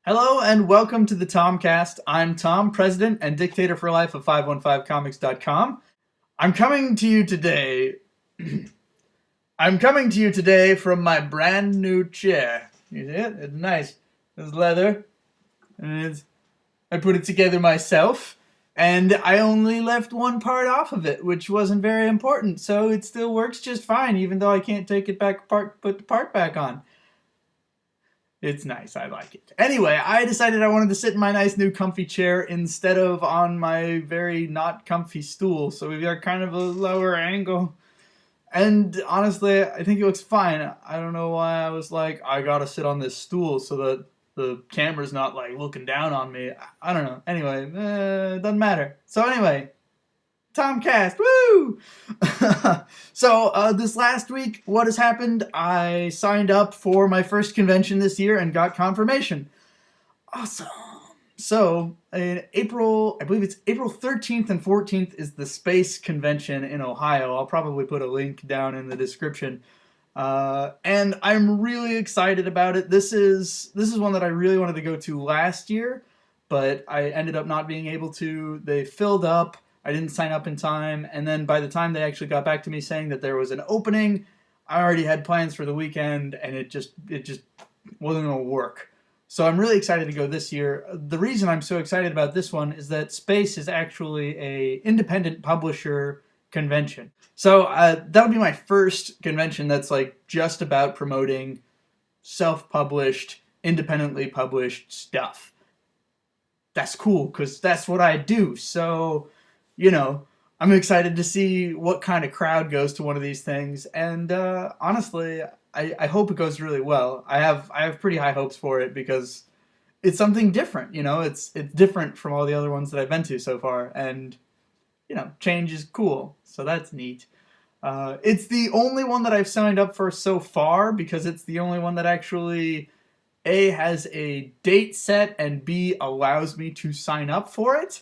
Hello and welcome to the THOMCAST. I'm Tom, President and Dictator for Life of 515comics.com. I'm coming to you today. I'm coming to you today from my brand new chair. You see it? It's nice. It's leather, and I put it together myself, and I only left one part off of it, which wasn't very important, so it still works just fine, even though I can't take it back apart, put the part back on. It's nice. I like it. Anyway, I decided I wanted to sit in my nice new comfy chair instead of on my very not comfy stool. So we've got kind of a lower angle. And honestly, I think it looks fine. I don't know why I was like, I gotta sit on this stool so that the camera's not like looking down on me. I don't know. Anyway, it doesn't matter. So anyway, THOMCAST, woo! So this last week, what has happened? I signed up for my first convention this year and got confirmation. Awesome. So in April, I believe it's April 13th and 14th is the Space Convention in Ohio. I'll probably put a link down in the description. And I'm really excited about it. This is one that I really wanted to go to last year, but I ended up not being able to. They filled up. I didn't sign up in time, and then by the time they actually got back to me saying that there was an opening, I already had plans for the weekend, and it just wasn't going to work. So I'm really excited to go this year. The reason I'm so excited about this one is that Space is actually a independent publisher convention. So that'll be my first convention that's like just about promoting self-published, independently published stuff. That's cool, because that's what I do. So I'm excited to see what kind of crowd goes to one of these things, and honestly, I hope it goes really well. I have pretty high hopes for it because it's something different. It's different from all the other ones that I've been to so far, and change is cool, so that's neat. It's the only one that I've signed up for so far because it's the only one that actually A, has a date set, and B, allows me to sign up for it.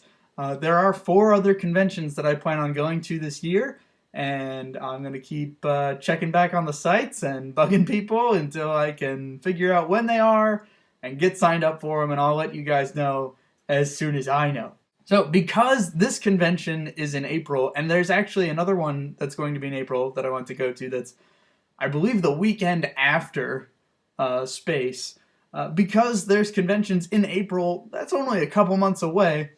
There are 4 other conventions that I plan on going to this year, and I'm going to keep checking back on the sites and bugging people until I can figure out when they are and get signed up for them, and I'll let you guys know as soon as I know. So because this convention is in April, and there's actually another one that's going to be in April that I want to go to that's, I believe, the weekend after Space, because there's conventions in April, that's only a couple months away.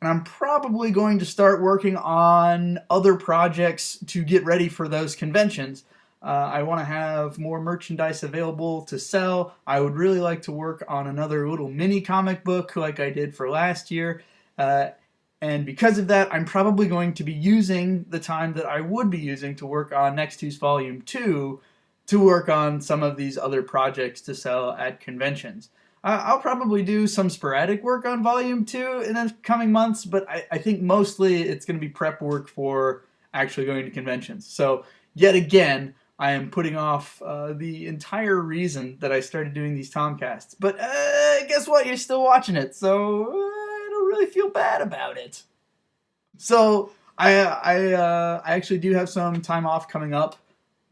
And I'm probably going to start working on other projects to get ready for those conventions. I want to have more merchandise available to sell. I would really like to work on another little mini comic book like I did for last year. And because of that, I'm probably going to be using the time that I would be using to work on Next Who's Volume 2 to work on some of these other projects to sell at conventions. I'll probably do some sporadic work on Volume 2 in the coming months, but I think mostly it's going to be prep work for actually going to conventions. So, yet again, I am putting off the entire reason that I started doing these THOMCASTs. But guess what? You're still watching it, so I don't really feel bad about it. So, I actually do have some time off coming up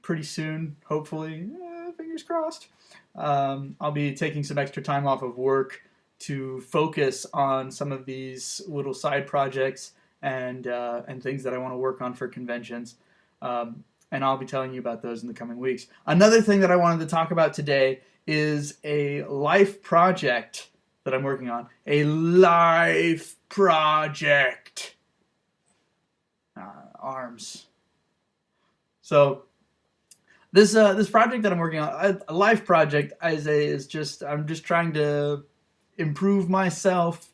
pretty soon, hopefully. Fingers crossed. I'll be taking some extra time off of work to focus on some of these little side projects and things that I want to work on for conventions. And I'll be telling you about those in the coming weeks. Another thing that I wanted to talk about today is a life project that I'm working on. A life project. Arms. So this project that I'm working on, a life project, I'm just trying to improve myself,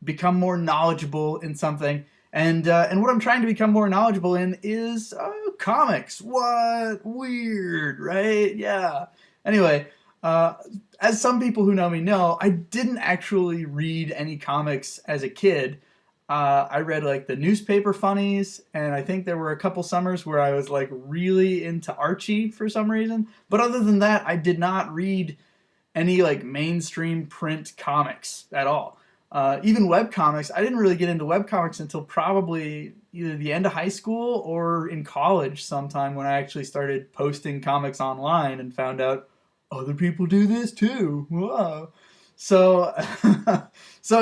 become more knowledgeable in something, and what I'm trying to become more knowledgeable in is comics. What? Weird, right? Yeah. Anyway, as some people who know me know, I didn't actually read any comics as a kid. I read like the newspaper funnies, and I think there were a couple summers where I was like really into Archie for some reason. But other than that, I did not read any like mainstream print comics at all. Even webcomics, I didn't really get into webcomics until probably either the end of high school or in college sometime when I actually started posting comics online and found out other people do this too. Wow. So, so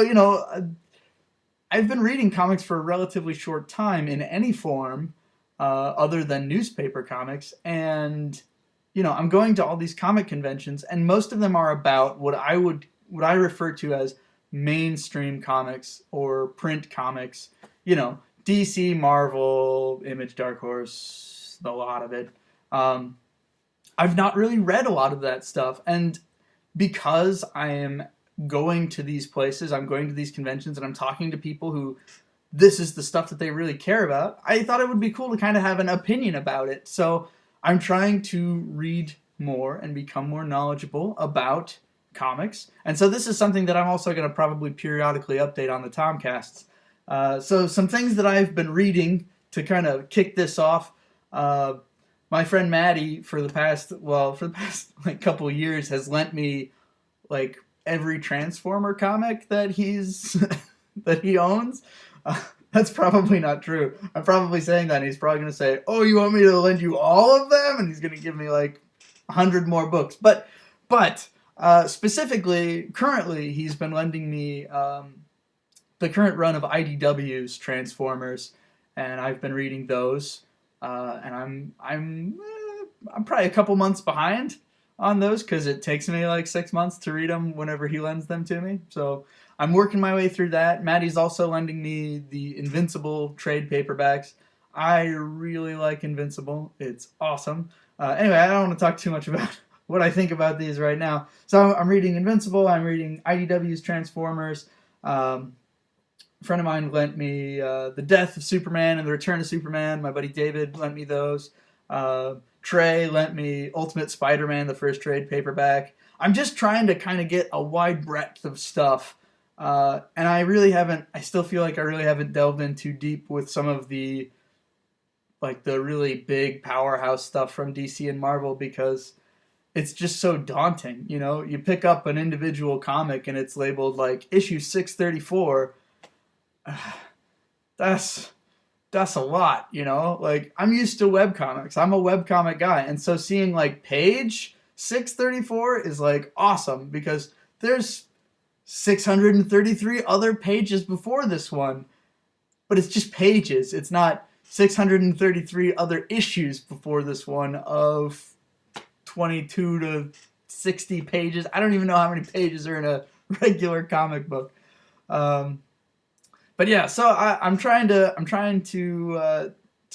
I've been reading comics for a relatively short time in any form, other than newspaper comics, and I'm going to all these comic conventions, and most of them are about what I refer to as mainstream comics or print comics. DC, Marvel, Image, Dark Horse, a lot of it. Um, I've not really read a lot of that stuff, and because I am going to these places, I'm going to these conventions, and I'm talking to people who this is the stuff that they really care about, I thought it would be cool to kind of have an opinion about it. So I'm trying to read more and become more knowledgeable about comics. And so this is something that I'm also going to probably periodically update on the THOMCasts. So some things that I've been reading to kind of kick this off. Uh, my friend Maddie, for the past like couple of years, has lent me like every Transformer comic that he's that he owns. That's probably not true. I'm probably saying that, and he's probably going to say, "Oh, you want me to lend you all of them?" And he's going to give me like 100 more books. But specifically, currently, he's been lending me the current run of IDW's Transformers, and I've been reading those. And I'm probably a couple months behind on those because it takes me like 6 months to read them whenever he lends them to me. So I'm working my way through that. Maddie's also lending me the Invincible trade paperbacks. I really like Invincible. It's awesome. Anyway, I don't want to talk too much about what I think about these right now. So I'm reading Invincible. I'm reading IDW's Transformers. A friend of mine lent me The Death of Superman and The Return of Superman. My buddy David lent me those. Trey lent me Ultimate Spider-Man, the first trade paperback. I'm just trying to kind of get a wide breadth of stuff. And I still feel like I really haven't delved in too deep with some of the really big powerhouse stuff from DC and Marvel because it's just so daunting. You pick up an individual comic and it's labeled like issue 634. That's a lot, Like, I'm used to webcomics. I'm a webcomic guy. And so seeing like page 634 is like awesome because there's 633 other pages before this one. But it's just pages. It's not 633 other issues before this one of 22 to 60 pages. I don't even know how many pages are in a regular comic book. But yeah, so I'm trying to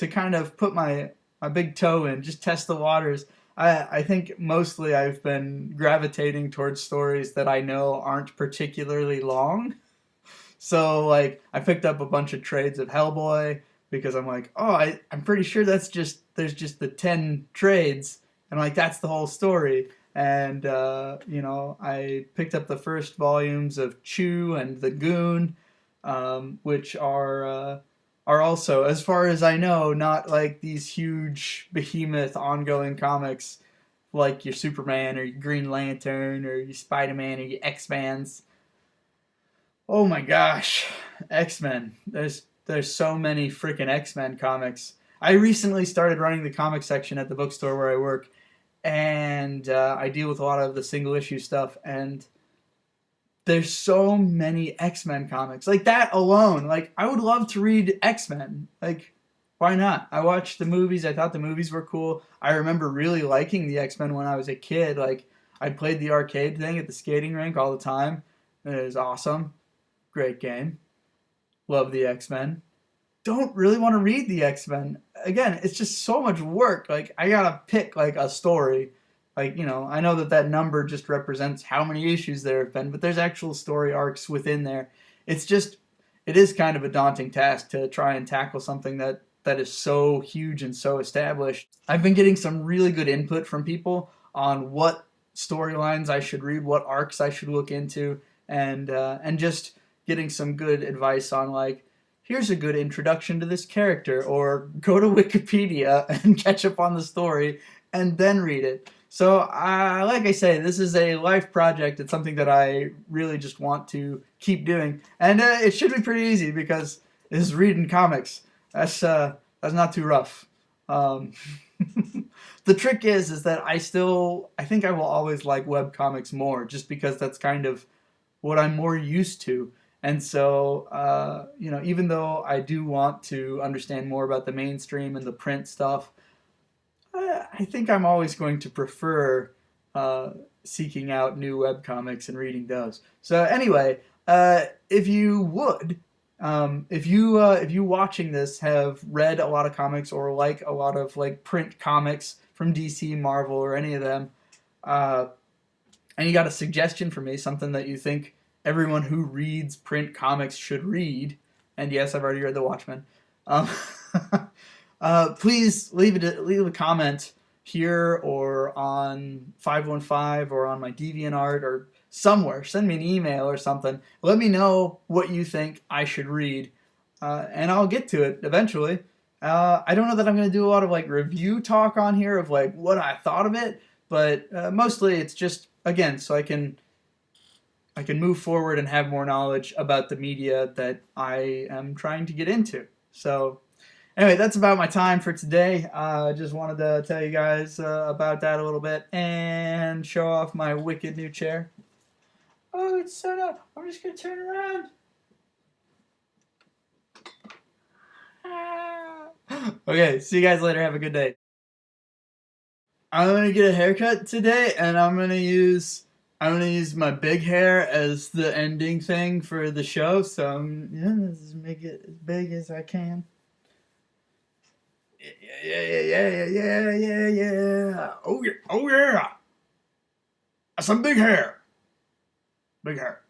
kind of put my big toe in, just test the waters. I think mostly I've been gravitating towards stories that I know aren't particularly long. So like I picked up a bunch of trades of Hellboy because I'm like, I'm pretty sure there's just the 10 trades, and like that's the whole story. And I picked up the first volumes of Chew and the Goon. Which are also, as far as I know, not like these huge behemoth ongoing comics like your Superman or your Green Lantern or your Spider-Man or your X-Men's. Oh my gosh, X-Men. There's so many freaking X-Men comics. I recently started running the comic section at the bookstore where I work, and I deal with a lot of the single issue stuff, and there's so many X-Men comics. Like that alone. Like, I would love to read X-Men. Like, why not? I watched the movies. I thought the movies were cool. I remember really liking the X-Men when I was a kid. Like, I played the arcade thing at the skating rink all the time. It was awesome. Great game. Love the X-Men. Don't really want to read the X-Men. Again, it's just so much work. Like, I gotta pick, like, a story. Like, I know that number just represents how many issues there have been, but there's actual story arcs within there. It is kind of a daunting task to try and tackle something that is so huge and so established. I've been getting some really good input from people on what storylines I should read, what arcs I should look into, and just getting some good advice on like, here's a good introduction to this character, or go to Wikipedia and catch up on the story and then read it. So, like I say, this is a life project. It's something that I really just want to keep doing, and it should be pretty easy because it's reading comics. That's not too rough. The trick is that I think I will always like web comics more, just because that's kind of what I'm more used to. And so, even though I do want to understand more about the mainstream and the print stuff, I think I'm always going to prefer uh, seeking out new webcomics and reading those. So anyway, if you would, if you watching this have read a lot of comics or like a lot of like print comics from DC, Marvel, or any of them, uh, and you got a suggestion for me, something that you think everyone who reads print comics should read, and yes, I've already read The Watchmen. Um, please leave a comment here or on 515 or on my DeviantArt or somewhere. Send me an email or something. Let me know what you think I should read, and I'll get to it eventually. I don't know that I'm going to do a lot of like review talk on here of like what I thought of it, but mostly it's just again so I can move forward and have more knowledge about the media that I am trying to get into. So anyway, that's about my time for today. I just wanted to tell you guys about that a little bit and show off my wicked new chair. Oh, it's set up. I'm just going to turn around. Okay, see you guys later. Have a good day. I'm going to get a haircut today, and I'm gonna use my big hair as the ending thing for the show. So let's just make it as big as I can. Yeah. Oh yeah. That's some big hair. Big hair.